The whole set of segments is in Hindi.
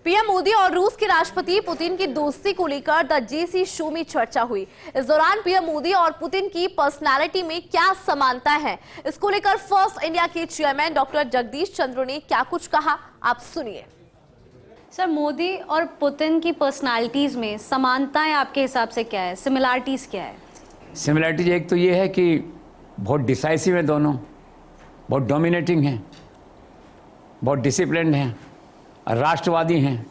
पीएम मोदी और रूस के राष्ट्रपति पुतिन की दोस्ती को लेकर द जेसी शो में चर्चा हुई। इस दौरान पीएम मोदी और पुतिन की पर्सनालिटी में क्या समानता है, इसको लेकर फर्स्ट इंडिया के चेयरमैन डॉक्टर जगदीश चंद्र ने क्या कुछ कहा, आप सुनिए। सर, मोदी और पुतिन की पर्सनालिटीज में समानताएं आपके हिसाब से क्या है, सिमिलरिटीज क्या है? सिमिलरिटीज एक तो ये है कि बहुत डिसाइसिव है दोनों, बहुत डोमिनेटिंग हैं, बहुत डिसिप्लिन्ड हैं, राष्ट्रवादी हैं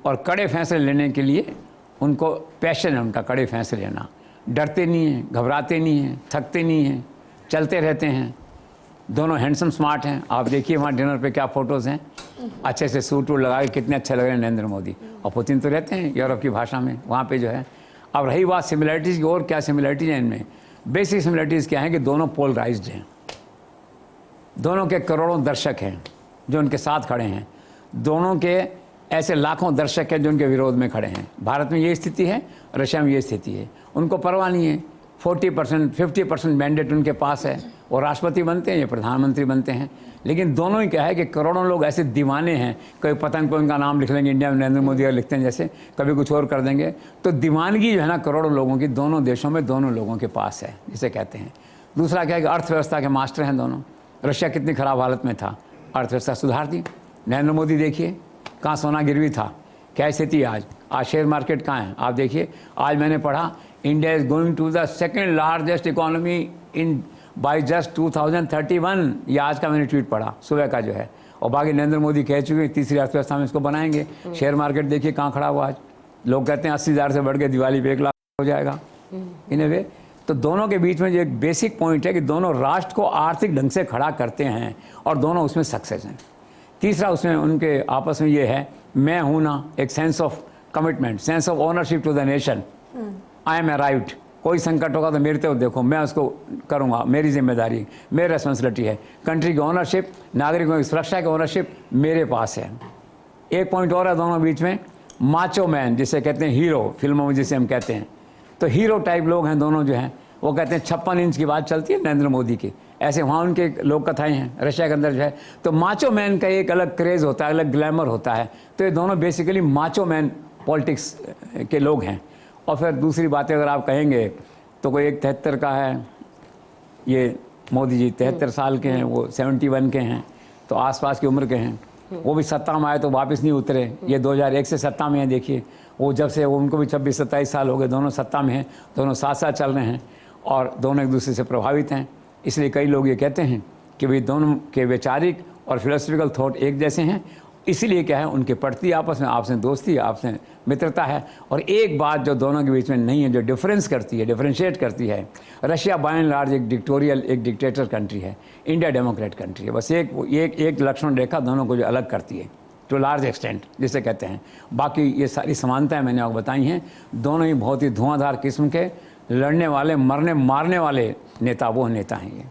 और कड़े फैसले लेने के लिए उनको पैशन है उनका, कड़े फैसले लेना। डरते नहीं हैं, घबराते नहीं हैं, थकते नहीं हैं, चलते रहते हैं। दोनों हैंडसम स्मार्ट हैं। आप देखिए वहाँ डिनर पे क्या फ़ोटोज़ हैं, अच्छे से सूट वूट लगा के कितने अच्छे लग रहे हैं नरेंद्र मोदी। और पुतिन तो रहते हैं यूरोप की भाषा में, वहाँ पे जो है। अब रही बात सिमिलरिटीज़ की, और क्या सिमिलरिटीज़ हैं इनमें? बेसिक सिमिलरिटीज़ क्या है कि दोनों पोलराइज्ड हैं, दोनों के करोड़ों दर्शक हैं जो उनके साथ खड़े हैं, दोनों के ऐसे लाखों दर्शक हैं जो उनके विरोध में खड़े हैं। भारत में ये स्थिति है, रशिया में ये स्थिति है। उनको परवाह नहीं है। 40% 50% मैंडेट उनके पास है, वो राष्ट्रपति बनते हैं, ये प्रधानमंत्री बनते हैं। लेकिन दोनों ही क्या है कि करोड़ों लोग ऐसे दीवाने हैं, कभी पतंग को उनका नाम लिख लेंगे, इंडिया में नरेंद्र मोदी लिखते हैं जैसे, कभी कुछ और कर देंगे। तो दीवानगी जो है ना करोड़ों लोगों की दोनों देशों में, दोनों लोगों के पास है, जिसे कहते हैं। दूसरा क्या है कि अर्थव्यवस्था के मास्टर हैं दोनों। रशिया कितनी ख़राब हालत में था, अर्थव्यवस्था सुधार दी। नरेंद्र मोदी देखिए कहाँ सोना गिरवी था, क्या स्थिति है आज शेयर मार्केट कहाँ है आप देखिए। आज मैंने पढ़ा India is going to the second largest economy in by just 2031। ये आज का मैंने ट्वीट पढ़ा सुबह का जो है। और बाकी नरेंद्र मोदी कह चुके हैं तीसरी अर्थव्यवस्था में इसको बनाएंगे। शेयर मार्केट देखिए कहाँ खड़ा हुआ आज। लोग कहते हैं 80,000 से बढ़ के दिवाली पे 1 लाख हो जाएगा इन ए वे। तो दोनों के बीच में जो एक बेसिक पॉइंट है कि दोनों राष्ट्र को आर्थिक ढंग से खड़ा करते हैं और दोनों उसमें सक्सेस हैं। तीसरा उसमें उनके आपस में ये है, मैं हूँ ना, एक sense of commitment, sense of ownership to the nation. I am arrived. कोई संकट होगा तो मेरे तरफ देखो, मैं उसको करूँगा, मेरी जिम्मेदारी, मेरी रेस्पॉन्सिबिलिटी है। कंट्री की ओनरशिप, नागरिकों की सुरक्षा की ओनरशिप मेरे पास है। एक पॉइंट और है दोनों बीच में, माचो मैन जिसे कहते हैं, हीरो फिल्मों में जिसे हम कहते हैं। तो हीरो टाइप लोग हैं दोनों जो हैं। वो कहते हैं 56 इंच की बात चलती है नरेंद्र मोदी की, ऐसे वहाँ उनके लोक कथाएँ हैं रशिया के अंदर जो है। तो माचो मैन का एक अलग क्रेज़ होता है, अलग ग्लैमर होता है। तो ये दोनों बेसिकली माचो मैन पॉलिटिक्स के लोग हैं। और फिर दूसरी बातें अगर आप कहेंगे तो कोई एक 73 का है, ये मोदी जी 73 साल के हैं, वो 71 के हैं, तो आसपास की उम्र के हैं। वो भी सत्ता में आए तो वापस नहीं उतरे। ये 2001 से सत्ता में है। देखिए वो जब से उनको भी 26-27 साल हो गए, दोनों सत्ता में हैं, दोनों साथ साथ चल रहे हैं और दोनों एक दूसरे से प्रभावित हैं। इसलिए कई लोग ये कहते हैं कि भाई दोनों के वैचारिक और फिलोसफिकल थॉट एक जैसे हैं। इसीलिए क्या है, उनके पड़ती आपस में, आपसे दोस्ती, आपसे मित्रता है। और एक बात जो दोनों के बीच में नहीं है, जो डिफरेंस करती है, डिफरेंशिएट करती है, रशिया बाय एंड लार्ज एक डिक्टोरियल, एक डिक्टेटर कंट्री है, इंडिया डेमोक्रेट कंट्री है। बस एक लक्षण रेखा दोनों को जो अलग करती है टू लार्ज एक्सटेंट जिसे कहते हैं। बाकी ये सारी समानताएं मैंने आपको बताई हैं। दोनों ही बहुत ही धुआंधार किस्म के लड़ने वाले, मरने मारने वाले नेता, वो नेता हैं ये।